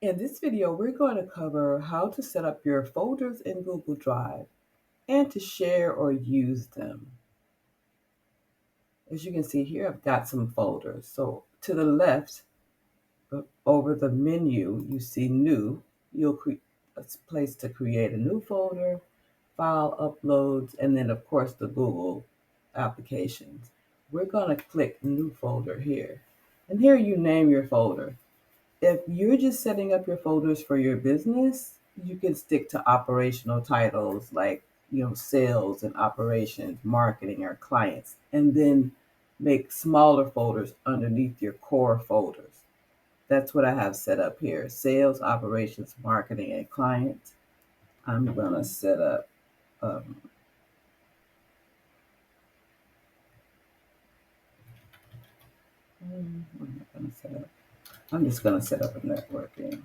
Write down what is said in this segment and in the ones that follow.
In this video, we're going to cover how to set up your folders in Google Drive and to share or use them. As you can see here, I've got some folders. So to the left, over the menu, you see New. You'll create a place to create a new folder, file uploads, and then of course the Google applications. We're going to click New Folder here. And here you name your folder. If you're just setting up your folders for your business, you can stick to operational titles like, sales and operations, marketing, or clients, and then make smaller folders underneath your core folders. That's what I have set up here: sales, operations, marketing, and clients. I'm going to set up, what am I going to set up? I'm just going to set up a networking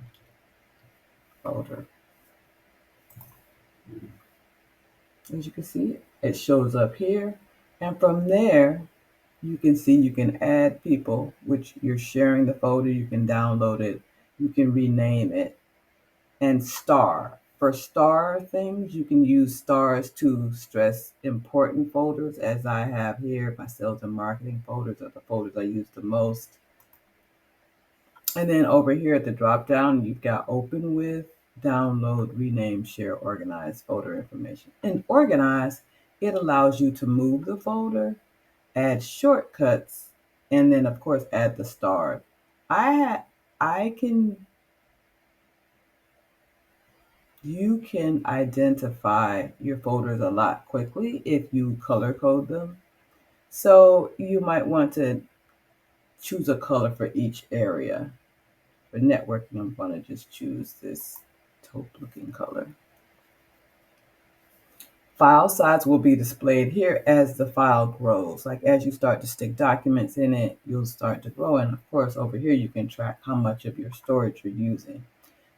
folder. As you can see, it shows up here. And from there, you can see you can add people, which you're sharing the folder, you can download it, you can rename it, and star. For star things, you can use stars to stress important folders, as I have here. My sales and marketing folders are the folders I use the most. And then over here at the drop down, you've got open with, download, rename, share, organize folder information. In organize, it allows you to move the folder, add shortcuts, and then of course add the star. I can You can identify your folders a lot quickly if you color code them. So you might want to choose a color for each area. For networking, I'm going to just choose this taupe looking color. File size will be displayed here as the file grows. Like as you start to stick documents in it, you'll start to grow. And of course, over here, you can track how much of your storage you're using.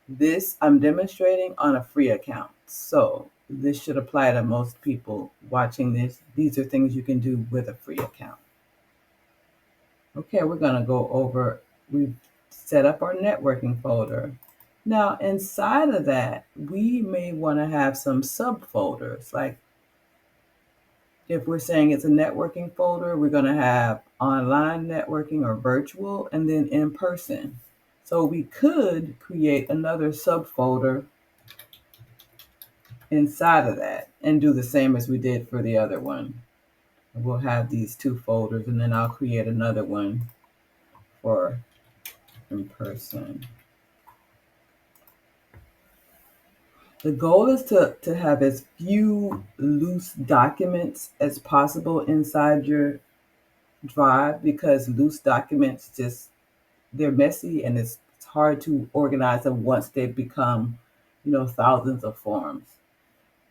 This I'm demonstrating on a free account. So this should apply to most people watching this. These are things you can do with a free account. Okay, we're going to go over, we've set up our networking folder. Now inside of that, we may want to have some subfolders. Like if we're saying it's a networking folder, we're going to have online networking or virtual, and then in person. So we could create another subfolder inside of that and do the same as we did for the other one. We'll have these two folders, and then I'll create another one for in person. The goal is to have as few loose documents as possible inside your drive, because loose documents they're messy and it's hard to organize them once they become, thousands of forms.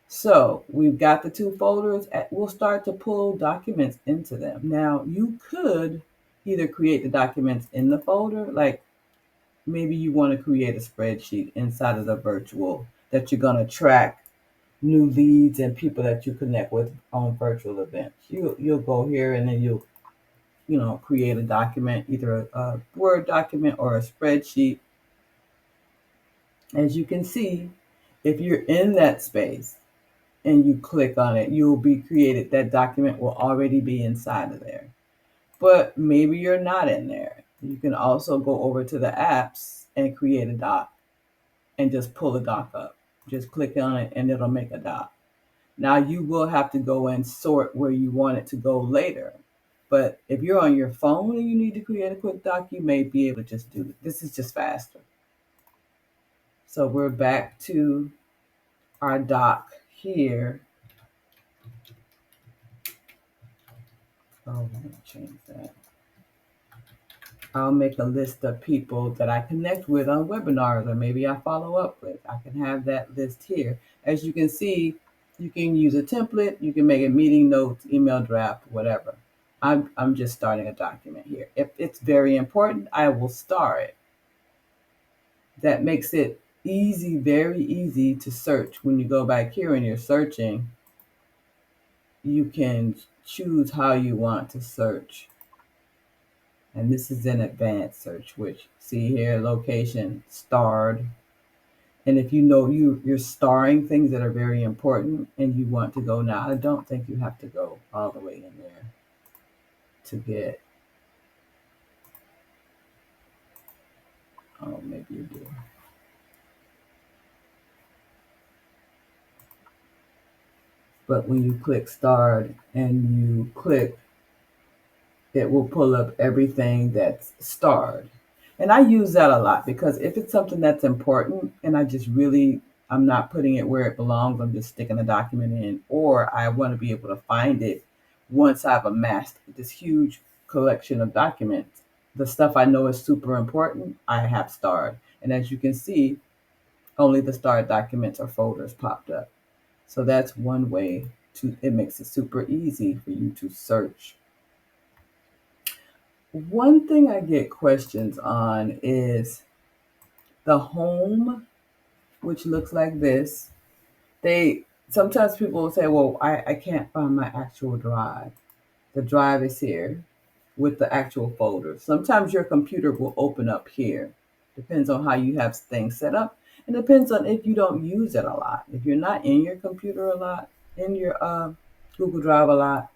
So we've got the two folders. We'll start to pull documents into them. Now you could either create the documents in the folder, like maybe you want to create a spreadsheet inside of the virtual that you're going to track new leads and people that you connect with on virtual events. You'll go here and then you'll create a document, either a Word document or a spreadsheet. As you can see, if you're in that space and you click on it, you'll be created. That document will already be inside of there. But maybe you're not in there. You can also go over to the apps and create a doc and just pull a doc up. Just click on it and it'll make a doc. Now you will have to go and sort where you want it to go later. But if you're on your phone and you need to create a quick doc, you may be able to just do it. This is just faster. So we're back to our doc here. Oh, I'm going to change that. I'll make a list of people that I connect with on webinars, or maybe I follow up with. I can have that list here. As you can see, you can use a template. You can make a meeting notes, email draft, whatever. I'm just starting a document here. If it's very important, I will star it. That makes it easy, very easy to search. When you go back here and you're searching, you can choose how you want to search. And this is an advanced search, which see here, location, starred. And if you know you're starring things that are very important and you want to go now, I don't think you have to go all the way in there to get, oh, maybe you do. But when you click start and you click, it will pull up everything that's starred. And I use that a lot because if it's something that's important and I'm not putting it where it belongs, I'm just sticking a document in, or I want to be able to find it once I've amassed this huge collection of documents. The stuff I know is super important, I have starred. And as you can see, only the starred documents or folders popped up. So that's one way it makes it super easy for you to search. One thing I get questions on is the home, which looks like this. They sometimes people will say, well, I can't find my actual drive. The drive is here with the actual folder. Sometimes your computer will open up here. Depends on how you have things set up. And depends on if you don't use it a lot. If you're not in your computer a lot, in your Google Drive a lot,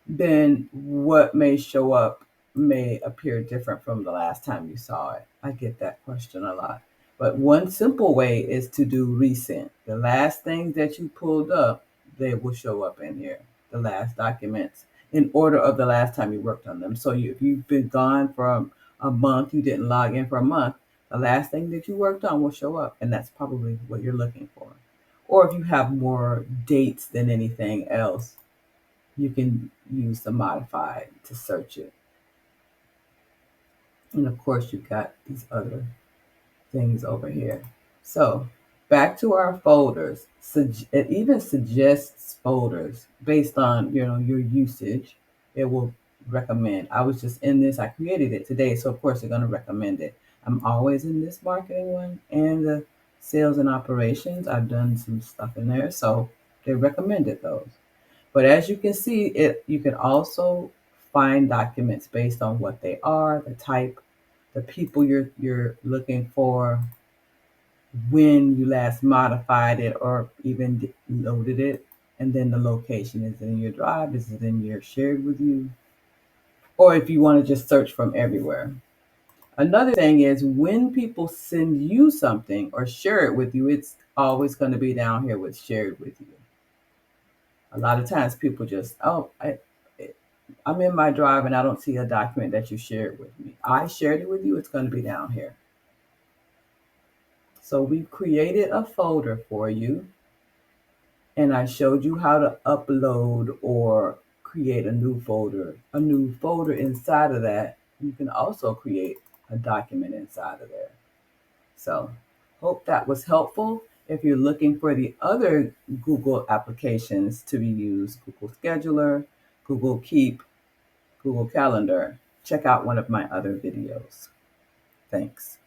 then what may show up may appear different from the last time you saw it. I get that question a lot. But one simple way is to do recent. The last things that you pulled up, they will show up in here. The last documents in order of the last time you worked on them. So if you've been gone for a month, you didn't log in for a month, the last thing that you worked on will show up. And that's probably what you're looking for. Or if you have more dates than anything else, you can use the modified to search it. And of course, you've got these other things over here. So back to our folders. It even suggests folders based on your usage. It will recommend. I was just in this. I created it today, so of course they're going to recommend it. I'm always in this marketing one and the sales and operations. I've done some stuff in there, so they recommended those. But as you can see, you can also find documents based on what they are, the type, the people you're looking for, when you last modified it or even loaded it, and then the location. Is it in your drive? Is it in your shared with you? Or if you want to just search from everywhere. Another thing is when people send you something or share it with you, it's always going to be down here with shared with you. A lot of times people just, I'm in my drive and I don't see a document that you shared with me. I shared it with you, it's going to be down here. So we created a folder for you and I showed you how to upload or create a new folder. A new folder inside of that, you can also create a document inside of there. So hope that was helpful. If you're looking for the other Google applications to be used, Google Scheduler, Google Keep, Google Calendar, check out one of my other videos. Thanks.